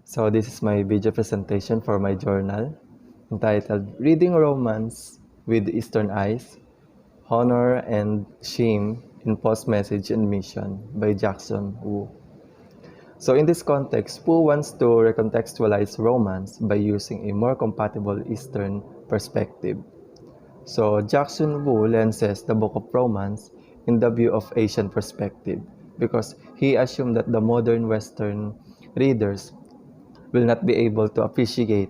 So this is my video presentation for my journal entitled Reading Romance with Eastern Eyes, Honor and Shame in Post-Message and Mission by Jackson Wu. So in this context, Wu wants to recontextualize romance by using a more compatible Eastern perspective. So Jackson Wu lenses the Book of Romance in the view of Asian perspective because he assumed that the modern Western readers will not be able to appreciate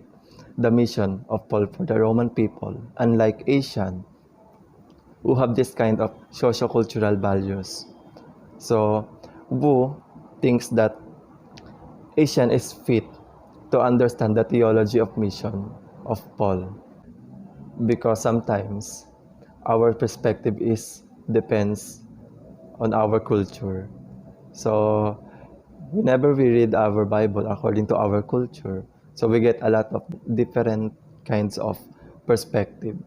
the mission of Paul for the Roman people, unlike Asian, who have this kind of socio-cultural values. So, Wu thinks that Asian is fit to understand the theology of mission of Paul because sometimes our perspective is depends on our culture. So, whenever we read our Bible according to our culture, so we get a lot of different kinds of perspective.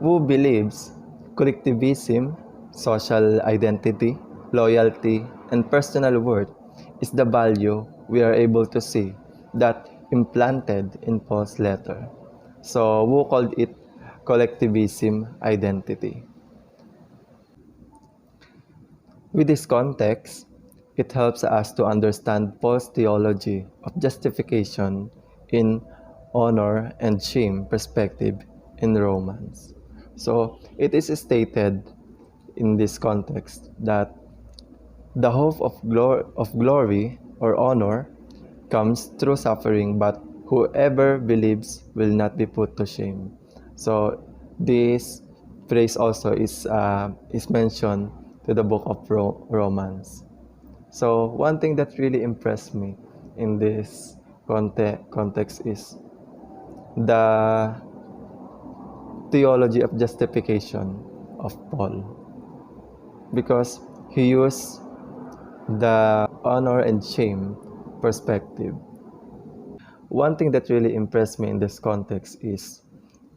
Wu believes collectivism, social identity, loyalty, and personal worth is the value we are able to see that implanted in Paul's letter. So Wu called it collectivism identity. With this context, it helps us to understand Paul's theology of justification in honor and shame perspective in Romans. So it is stated in this context that the hope of glory or honor comes through suffering, but whoever believes will not be put to shame. So this phrase also is mentioned to the book of Romans. So one thing that really impressed me in this context is the theology of justification of Paul, because he used the honor and shame perspective. One thing that really impressed me in this context is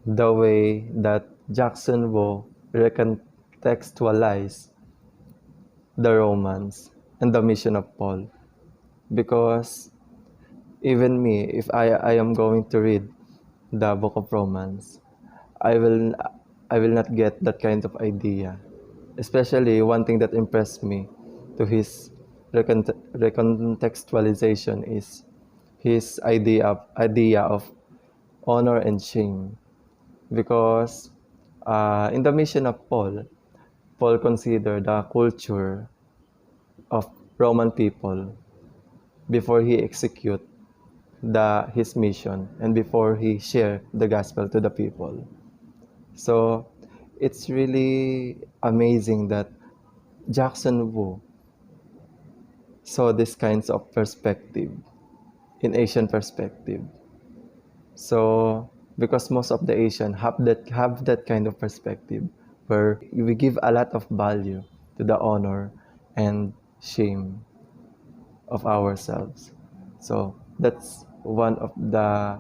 the way that Jackson Wu recontextualized the Romans and the mission of Paul. Because even me, if I am going to read the book of Romans, I will not get that kind of idea. Especially one thing that impressed me to his recontextualization is his idea of honor and shame. Because in the mission of Paul, Paul considered the culture of Roman people before he execute his mission and before he share the gospel to the people. So it's really amazing that Jackson Wu saw these kinds of perspective in Asian perspective. So because most of the Asian have that kind of perspective where we give a lot of value to the honor and shame of ourselves. So that's one of the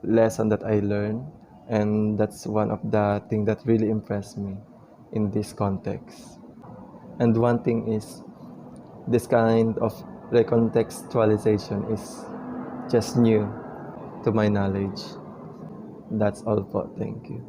lesson that I learned, and that's one of the thing that really impressed me in this context. And one thing is this kind of recontextualization is just new to my knowledge. That's all po. Thank you.